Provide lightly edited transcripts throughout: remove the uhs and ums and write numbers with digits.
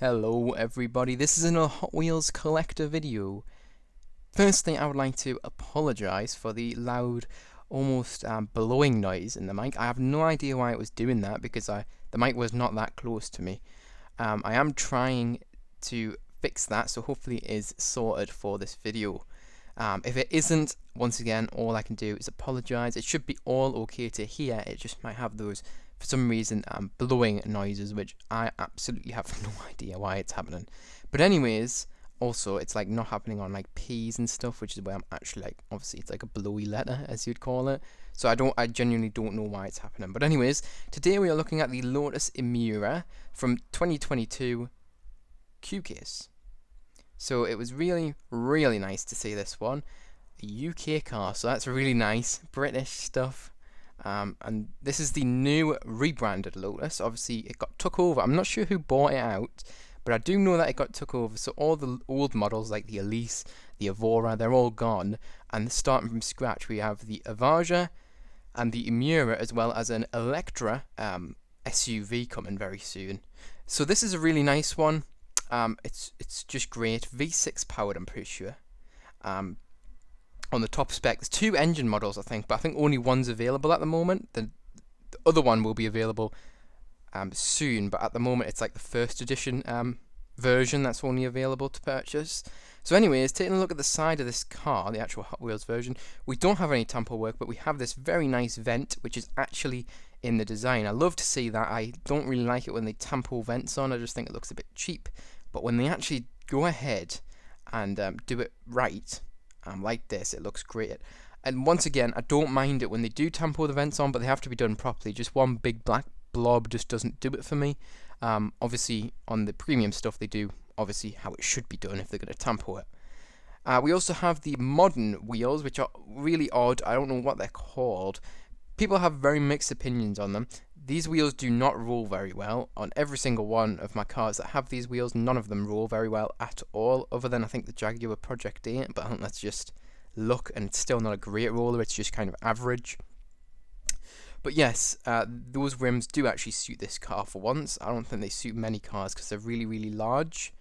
Hello everybody, this is another Hot Wheels collector video. Firstly, I would like to apologise for the loud, almost blowing noise in the mic. I have no idea why it was doing that because the mic was not that close to me. I am trying to fix that, so hopefully it is sorted for this video. If it isn't, once again, all I can do is apologise. It should be all okay to hear, it just might have those, for some reason, blowing noises, which I absolutely have no idea why it's happening. But anyways, also, it's like not happening on like P's and stuff, which is where I'm actually like, obviously it's like a blowy letter, as you'd call it. So I genuinely don't know why it's happening. But anyways, today we are looking at the Lotus Emira from 2022 Q-Case. So it was really, really nice to see this one. A UK car, so that's really nice. British stuff. And this is the new rebranded Lotus. Obviously, it got took over. I'm not sure who bought it out, but I do know that it got took over. So all the old models, like the Elise, the Evora, they're all gone. And starting from scratch, we have the Avaja and the Emira, as well as an Electra SUV coming very soon. So this is a really nice one. It's just great. V6 powered, I'm pretty sure. On the top spec, there's two engine models, I think, but I think only one's available at the moment. The other one will be available soon, but at the moment it's like the first edition version that's only available to purchase. So anyways, taking a look at the side of this car, the actual Hot Wheels version, we don't have any tamper work, but we have this very nice vent, which is actually in the design. I love to see that. I don't really like it when they tampo vents on. I just think it looks a bit cheap. But when they actually go ahead and do it right, like this, it looks great. And once again, I don't mind it when they do tampo the vents on, but they have to be done properly. Just one big black blob just doesn't do it for me. Obviously, on the premium stuff, they do obviously how it should be done if they're going to tampo it. We also have the modern wheels, which are really odd. I don't know what they're called. People have very mixed opinions on them. These wheels do not roll very well. On every single one of my cars that have these wheels, none of them roll very well at all, other than I think the Jaguar Project 8, but I think that's just luck, and it's still not a great roller, it's just kind of average. But yes, those rims do actually suit this car for once. I don't think they suit many cars because they're really, really large.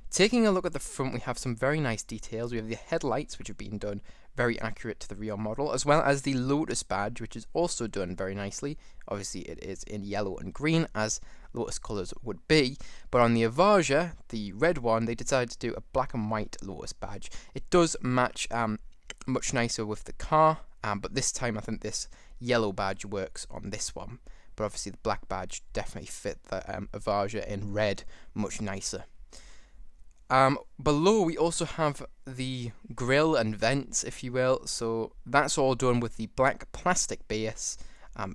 Taking a look at the front, we have some very nice details. We have the headlights, which have been done very accurate to the real model, as well as the Lotus badge, which is also done very nicely. Obviously, it is in yellow and green, as Lotus colours would be. But on the Avaja, the red one, they decided to do a black and white Lotus badge. It does match much nicer with the car, but this time I think this yellow badge works on this one. But obviously, the black badge definitely fit the Avaja in red much nicer. Below we also have the grille and vents, if you will, so that's all done with the black plastic base.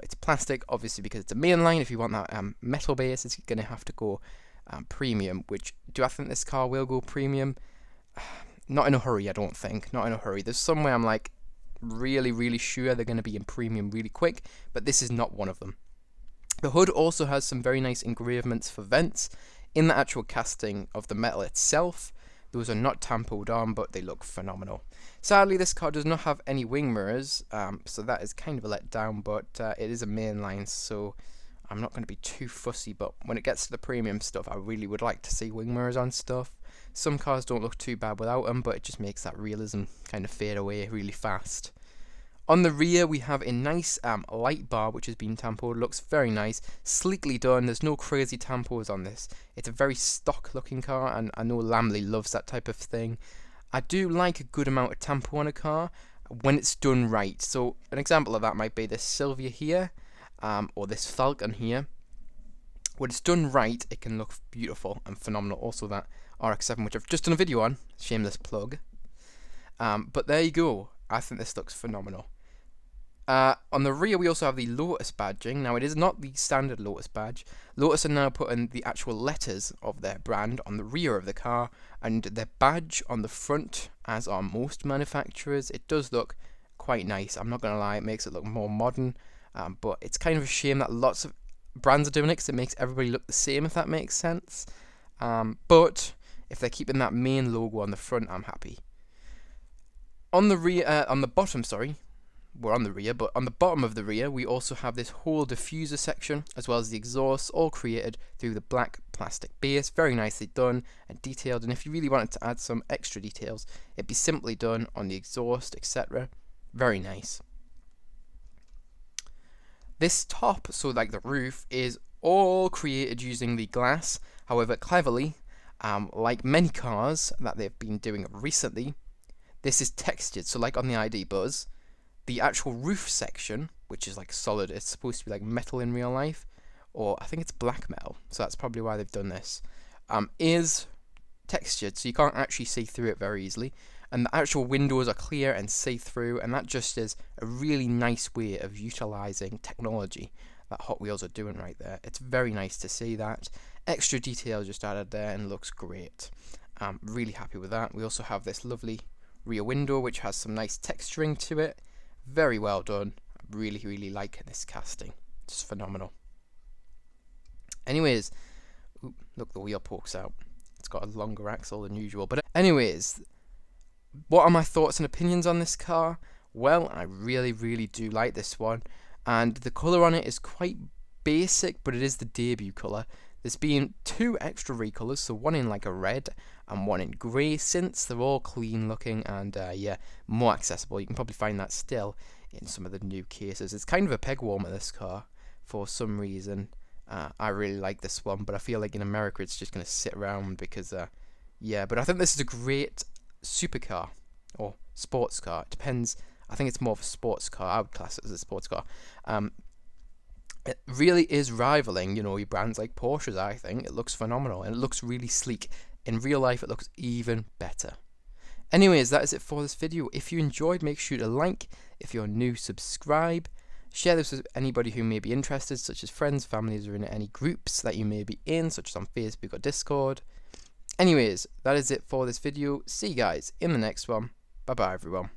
It's plastic obviously because it's a mainline. If you want that metal base, it's going to have to go premium, which, do I think this car will go premium? Not in a hurry, I don't think, not in a hurry. There's somewhere I'm like really, really sure they're going to be in premium really quick, but this is not one of them. The hood also has some very nice engravements for vents in the actual casting of the metal itself. Those are not tampoed on, but they look phenomenal. Sadly, this car does not have any wing mirrors, so that is kind of a letdown, but it is a mainline, so I'm not going to be too fussy. But when it gets to the premium stuff, I really would like to see wing mirrors on stuff. Some cars don't look too bad without them, but it just makes that realism kind of fade away really fast. On the rear, we have a nice light bar which has been tampoed. Looks very nice, sleekly done. There's no crazy tampos on this. It's a very stock looking car, and I know Lamley loves that type of thing. I do like a good amount of tampo on a car when it's done right. So an example of that might be this Silvia here, or this Falcon here. When it's done right, it can look beautiful and phenomenal. Also that RX-7, which I've just done a video on, shameless plug. But there you go. I think this looks phenomenal. On the rear, we also have the Lotus badging. Now, it is not the standard Lotus badge. Lotus are now putting the actual letters of their brand on the rear of the car, and their badge on the front, as are most manufacturers. It does look quite nice. I'm not going to lie, it makes it look more modern, but it's kind of a shame that lots of brands are doing it because it makes everybody look the same, if that makes sense. But if they're keeping that main logo on the front, I'm happy. On the rear, on the bottom, sorry, we're on the rear, but on the bottom of the rear, we also have this whole diffuser section, as well as the exhaust, all created through the black plastic base, very nicely done and detailed. And if you really wanted to add some extra details, it'd be simply done on the exhaust, etc. Very nice. This top, so like the roof, is all created using the glass. However, cleverly, like many cars that they've been doing recently, this is textured. So like on the ID Buzz, the actual roof section, which is like solid, it's supposed to be like metal in real life, or I think it's black metal, so that's probably why they've done this, is textured, so you can't actually see through it very easily, and the actual windows are clear and see-through, and that just is a really nice way of utilising technology that Hot Wheels are doing right there. It's very nice to see that. Extra detail just added there and looks great. I'm really happy with that. We also have this lovely rear window which has some nice texturing to it. Very well done. I really like this casting. It's phenomenal. Anyways, look, the wheel pokes out. It's got a longer axle than usual. But anyways, what are my thoughts and opinions on this car? Well, I really do like this one. And the colour on it is quite basic, but it is the debut colour. There's been 2 extra recolours, so one in like a red and one in grey, since they're all clean looking and yeah, more accessible. You can probably find that still in some of the new cases. It's kind of a peg warmer, this car, for some reason. I really like this one, but I feel like in America it's just going to sit around because, yeah, but I think this is a great supercar or sports car. It depends. I think it's more of a sports car. I would class it as a sports car. It really is rivaling, you know, your brands like Porsches, I think. It looks phenomenal and it looks really sleek. In real life, it looks even better. Anyways, that is it for this video. If you enjoyed, make sure to like. If you're new, subscribe. Share this with anybody who may be interested, such as friends, families, or in any groups that you may be in, such as on Facebook or Discord. Anyways, that is it for this video. See you guys in the next one. Bye bye, everyone.